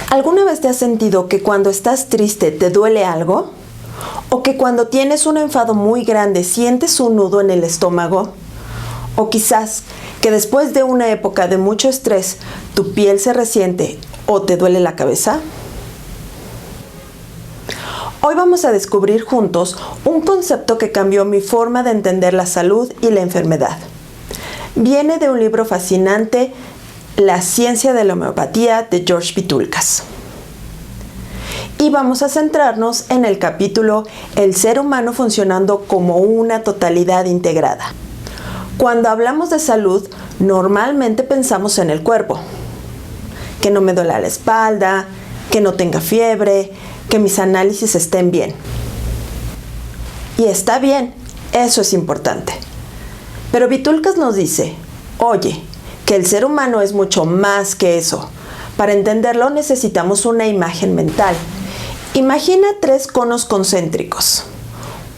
¿Alguna vez te has sentido que cuando estás triste te duele algo? ¿O que cuando tienes un enfado muy grande sientes un nudo en el estómago? ¿O quizás que después de una época de mucho estrés tu piel se resiente o te duele la cabeza? Hoy vamos a descubrir juntos un concepto que cambió mi forma de entender la salud y la enfermedad. Viene de un libro fascinante, La ciencia de la homeopatía, de George Vitulcas. Y vamos a centrarnos en el capítulo El ser humano funcionando como una totalidad integrada. Cuando hablamos de salud, normalmente pensamos en el cuerpo. Que no me duela la espalda, que no tenga fiebre, que mis análisis estén bien. Y está bien, eso es importante. Pero Vitulcas nos dice, oye, que el ser humano es mucho más que eso. Para entenderlo necesitamos una imagen mental. Imagina 3 conos concéntricos,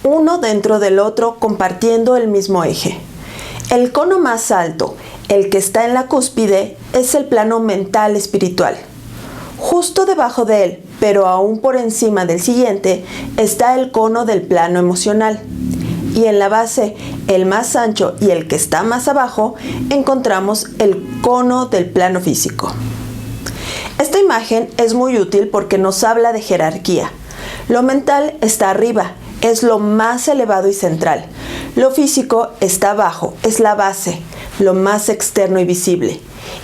uno dentro del otro compartiendo el mismo eje. El cono más alto, el que está en la cúspide, es el plano mental espiritual. Justo debajo de él, pero aún por encima del siguiente, está el cono del plano emocional. Y en la base, el más ancho y el que está más abajo, encontramos el cono del plano físico. Esta imagen es muy útil porque nos habla de jerarquía. Lo mental está arriba, es lo más elevado y central. Lo físico está abajo, es la base, lo más externo y visible.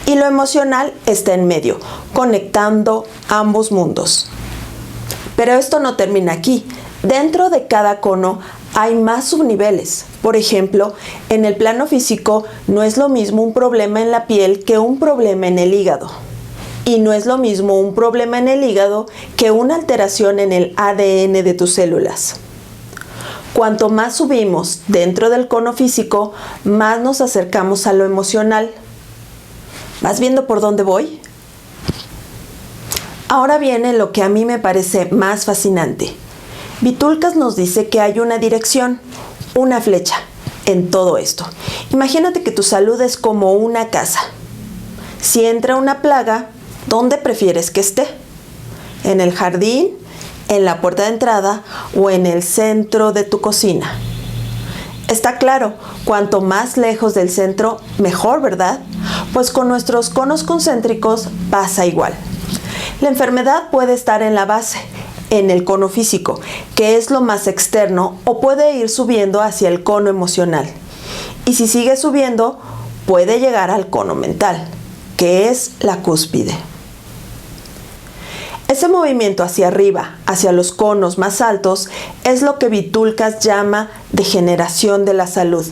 Y lo emocional está en medio, conectando ambos mundos. Pero esto no termina aquí. Dentro de cada cono hay más subniveles. Por ejemplo, en el plano físico no es lo mismo un problema en la piel que un problema en el hígado. Y no es lo mismo un problema en el hígado que una alteración en el ADN de tus células. Cuanto más subimos dentro del cono físico, más nos acercamos a lo emocional. ¿Vas viendo por dónde voy? Ahora viene lo que a mí me parece más fascinante. Vitulcas nos dice que hay una dirección, una flecha, en todo esto. Imagínate que tu salud es como una casa. Si entra una plaga, ¿dónde prefieres que esté? ¿En el jardín, en la puerta de entrada o en el centro de tu cocina? Está claro, cuanto más lejos del centro, mejor, ¿verdad? Pues con nuestros conos concéntricos pasa igual. La enfermedad puede estar en la base, en el cono físico, que es lo más externo, o puede ir subiendo hacia el cono emocional. Y si sigue subiendo, puede llegar al cono mental, que es la cúspide. Ese movimiento hacia arriba, hacia los conos más altos, es lo que Vitulcas llama degeneración de la salud.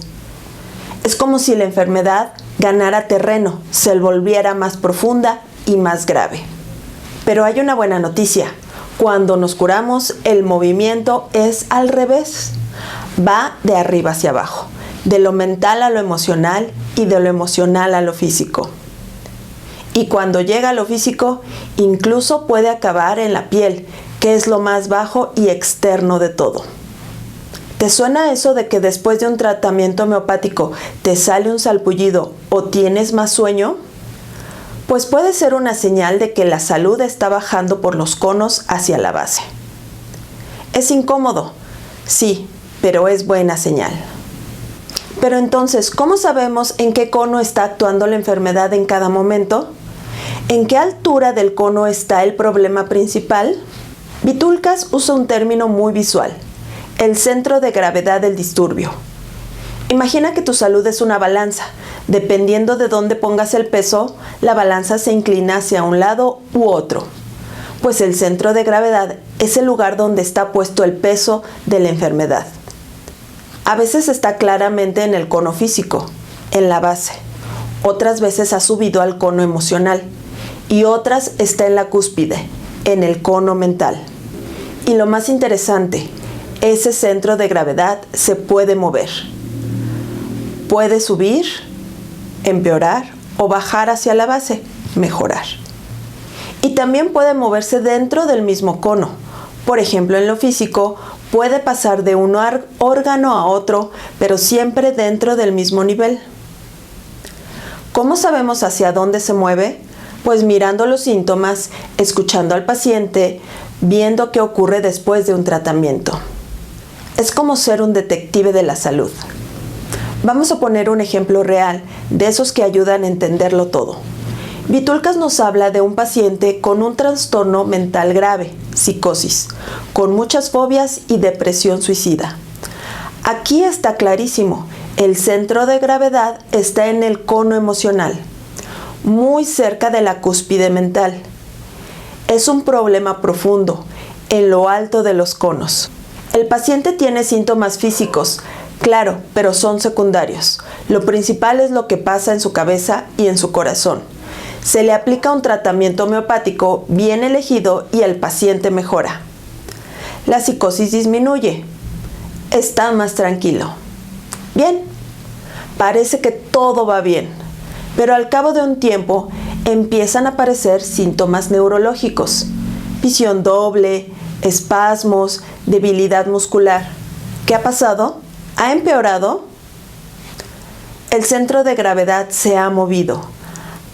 Es como si la enfermedad ganara terreno, se volviera más profunda y más grave. Pero hay una buena noticia. Cuando nos curamos, el movimiento es al revés. Va de arriba hacia abajo, de lo mental a lo emocional y de lo emocional a lo físico. Y cuando llega a lo físico, incluso puede acabar en la piel, que es lo más bajo y externo de todo. ¿Te suena eso de que después de un tratamiento homeopático te sale un salpullido o tienes más sueño? Pues puede ser una señal de que la salud está bajando por los conos hacia la base. ¿Es incómodo? Sí, pero es buena señal. Pero entonces, ¿cómo sabemos en qué cono está actuando la enfermedad en cada momento? ¿En qué altura del cono está el problema principal? Vitulcas usa un término muy visual, el centro de gravedad del disturbio. Imagina que tu salud es una balanza. Dependiendo de dónde pongas el peso, la balanza se inclina hacia un lado u otro. Pues el centro de gravedad es el lugar donde está puesto el peso de la enfermedad. A veces está claramente en el cono físico, en la base. Otras veces ha subido al cono emocional. Y otras está en la cúspide, en el cono mental. Y lo más interesante, ese centro de gravedad se puede mover. Puede subir, empeorar o bajar hacia la base, mejorar. Y también puede moverse dentro del mismo cono. Por ejemplo, en lo físico, puede pasar de un órgano a otro, pero siempre dentro del mismo nivel. ¿Cómo sabemos hacia dónde se mueve? Pues mirando los síntomas, escuchando al paciente, viendo qué ocurre después de un tratamiento. Es como ser un detective de la salud. Vamos a poner un ejemplo real de esos que ayudan a entenderlo todo. Vitulcas nos habla de un paciente con un trastorno mental grave, psicosis, con muchas fobias y depresión suicida. Aquí está clarísimo, el centro de gravedad está en el cono emocional, muy cerca de la cúspide mental. Es un problema profundo, en lo alto de los conos. El paciente tiene síntomas físicos, claro, pero son secundarios. Lo principal es lo que pasa en su cabeza y en su corazón. Se le aplica un tratamiento homeopático bien elegido y el paciente mejora. La psicosis disminuye. Está más tranquilo. Bien, parece que todo va bien, pero al cabo de un tiempo empiezan a aparecer síntomas neurológicos, visión doble, espasmos, debilidad muscular. ¿Qué ha pasado? ¿Ha empeorado? El centro de gravedad se ha movido.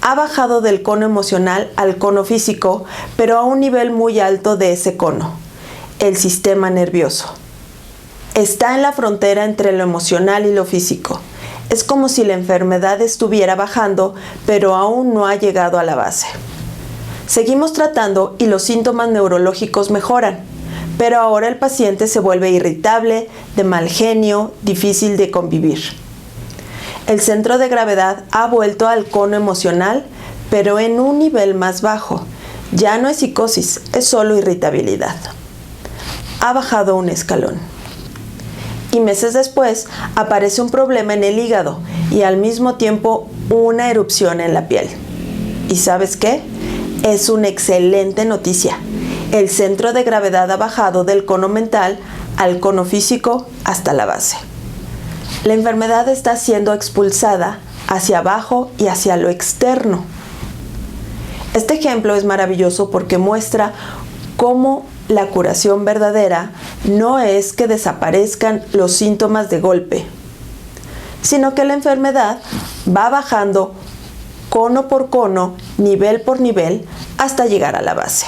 Ha bajado del cono emocional al cono físico, pero a un nivel muy alto de ese cono, el sistema nervioso. Está en la frontera entre lo emocional y lo físico. Es como si la enfermedad estuviera bajando, pero aún no ha llegado a la base. Seguimos tratando y los síntomas neurológicos mejoran, pero ahora el paciente se vuelve irritable, de mal genio, difícil de convivir. El centro de gravedad ha vuelto al cono emocional, pero en un nivel más bajo. Ya no es psicosis, es solo irritabilidad. Ha bajado un escalón. Y meses después aparece un problema en el hígado y al mismo tiempo una erupción en la piel. ¿Y sabes qué? Es una excelente noticia. El centro de gravedad ha bajado del cono mental al cono físico hasta la base. La enfermedad está siendo expulsada hacia abajo y hacia lo externo. Este ejemplo es maravilloso porque muestra cómo la curación verdadera no es que desaparezcan los síntomas de golpe, sino que la enfermedad va bajando cono por cono, nivel por nivel, hasta llegar a la base.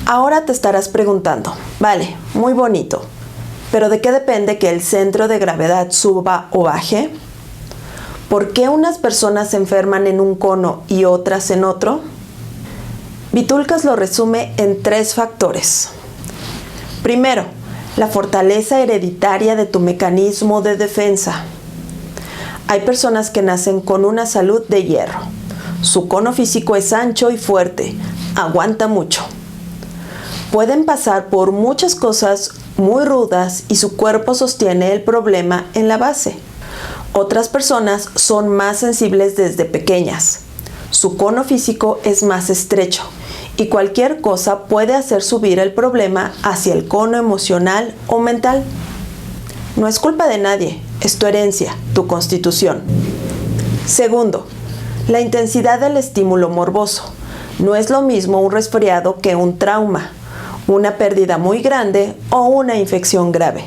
Ahora te estarás preguntando, vale, muy bonito, ¿pero de qué depende que el centro de gravedad suba o baje? ¿Por qué unas personas se enferman en un cono y otras en otro? Vitulcas lo resume en 3 factores. Primero, la fortaleza hereditaria de tu mecanismo de defensa. Hay personas que nacen con una salud de hierro. Su cono físico es ancho y fuerte, aguanta mucho. Pueden pasar por muchas cosas muy rudas y su cuerpo sostiene el problema en la base. Otras personas son más sensibles desde pequeñas. Su cono físico es más estrecho y cualquier cosa puede hacer subir el problema hacia el cono emocional o mental. No es culpa de nadie, es tu herencia, tu constitución. Segundo, la intensidad del estímulo morboso. No es lo mismo un resfriado que un trauma, una pérdida muy grande o una infección grave.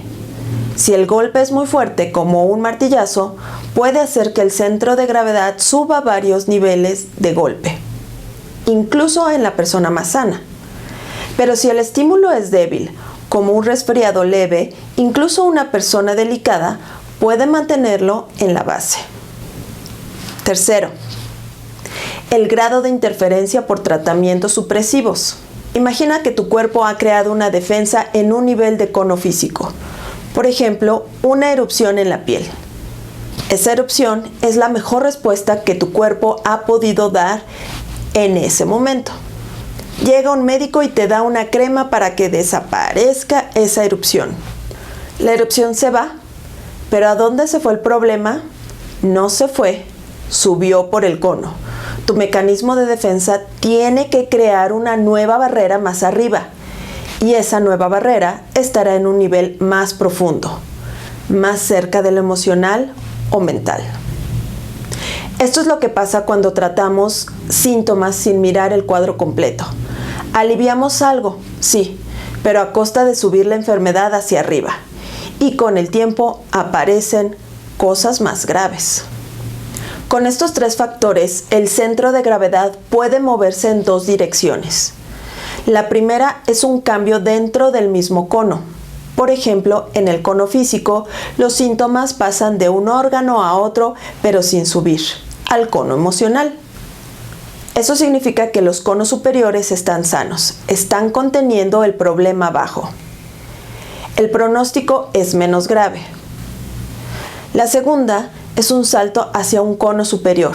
Si el golpe es muy fuerte, como un martillazo, puede hacer que el centro de gravedad suba varios niveles de golpe, incluso en la persona más sana. Pero si el estímulo es débil, como un resfriado leve, incluso una persona delicada puede mantenerlo en la base. Tercero, el grado de interferencia por tratamientos supresivos. Imagina que tu cuerpo ha creado una defensa en un nivel de cono físico. Por ejemplo, una erupción en la piel. Esa erupción es la mejor respuesta que tu cuerpo ha podido dar en ese momento. Llega un médico y te da una crema para que desaparezca esa erupción. La erupción se va, pero ¿a dónde se fue el problema? No se fue, subió por el cono. Tu mecanismo de defensa tiene que crear una nueva barrera más arriba. Y esa nueva barrera estará en un nivel más profundo, más cerca de lo emocional o mental. Esto es lo que pasa cuando tratamos síntomas sin mirar el cuadro completo. Aliviamos algo, sí, pero a costa de subir la enfermedad hacia arriba. Y con el tiempo aparecen cosas más graves. Con estos tres factores, el centro de gravedad puede moverse en dos direcciones. La primera es un cambio dentro del mismo cono. Por ejemplo, en el cono físico, los síntomas pasan de un órgano a otro, pero sin subir, al cono emocional. Eso significa que los conos superiores están sanos, están conteniendo el problema abajo. El pronóstico es menos grave. La segunda es un salto hacia un cono superior.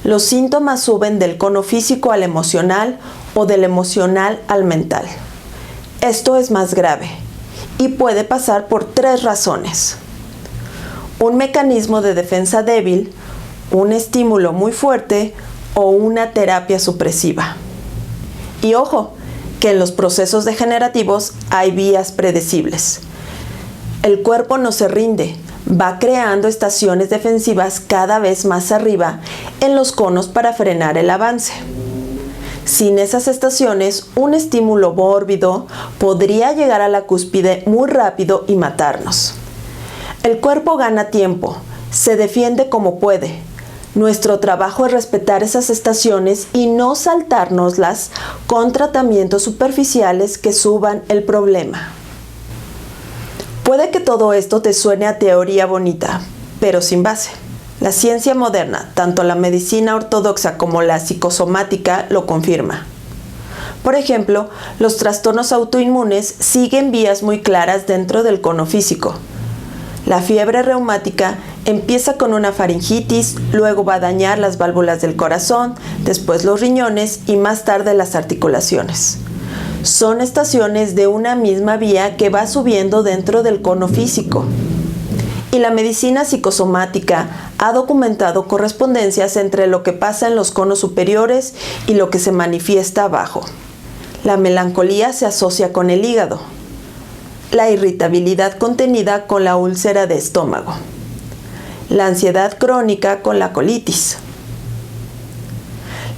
Los síntomas suben del cono físico al emocional o del emocional al mental. Esto es más grave y puede pasar por tres razones. Un mecanismo de defensa débil, un estímulo muy fuerte o una terapia supresiva. Y ojo, que en los procesos degenerativos hay vías predecibles. El cuerpo no se rinde, va creando estaciones defensivas cada vez más arriba en los conos para frenar el avance. Sin esas estaciones, un estímulo mórbido podría llegar a la cúspide muy rápido y matarnos. El cuerpo gana tiempo, se defiende como puede. Nuestro trabajo es respetar esas estaciones y no saltárnoslas con tratamientos superficiales que suban el problema. Puede que todo esto te suene a teoría bonita, pero sin base. La ciencia moderna, tanto la medicina ortodoxa como la psicosomática, lo confirma. Por ejemplo, los trastornos autoinmunes siguen vías muy claras dentro del cono físico. La fiebre reumática empieza con una faringitis, luego va a dañar las válvulas del corazón, después los riñones y más tarde las articulaciones. Son estaciones de una misma vía que va subiendo dentro del cono físico. Y la medicina psicosomática ha documentado correspondencias entre lo que pasa en los conos superiores y lo que se manifiesta abajo. La melancolía se asocia con el hígado, la irritabilidad contenida con la úlcera de estómago, la ansiedad crónica con la colitis.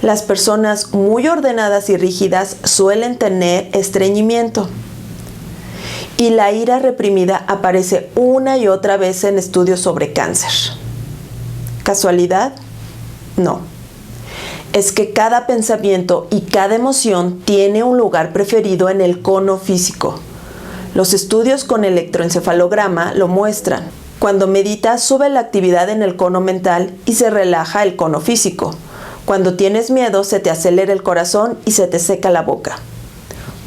Las personas muy ordenadas y rígidas suelen tener estreñimiento. Y la ira reprimida aparece una y otra vez en estudios sobre cáncer. ¿Casualidad? No. Es que cada pensamiento y cada emoción tiene un lugar preferido en el cono físico. Los estudios con electroencefalograma lo muestran. Cuando meditas, sube la actividad en el cono mental y se relaja el cono físico. Cuando tienes miedo, se te acelera el corazón y se te seca la boca.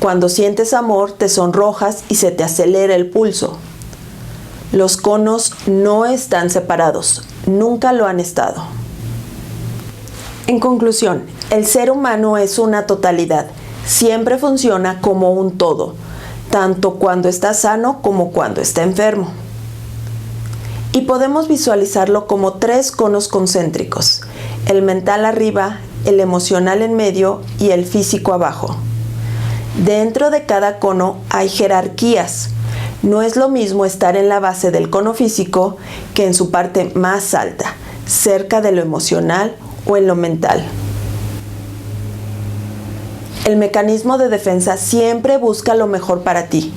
Cuando sientes amor, te sonrojas y se te acelera el pulso. Los conos no están separados, nunca lo han estado. En conclusión, el ser humano es una totalidad, siempre funciona como un todo, tanto cuando está sano como cuando está enfermo. Y podemos visualizarlo como tres conos concéntricos, el mental arriba, el emocional en medio y el físico abajo. Dentro de cada cono hay jerarquías. No es lo mismo estar en la base del cono físico que en su parte más alta, cerca de lo emocional o en lo mental. El mecanismo de defensa siempre busca lo mejor para ti.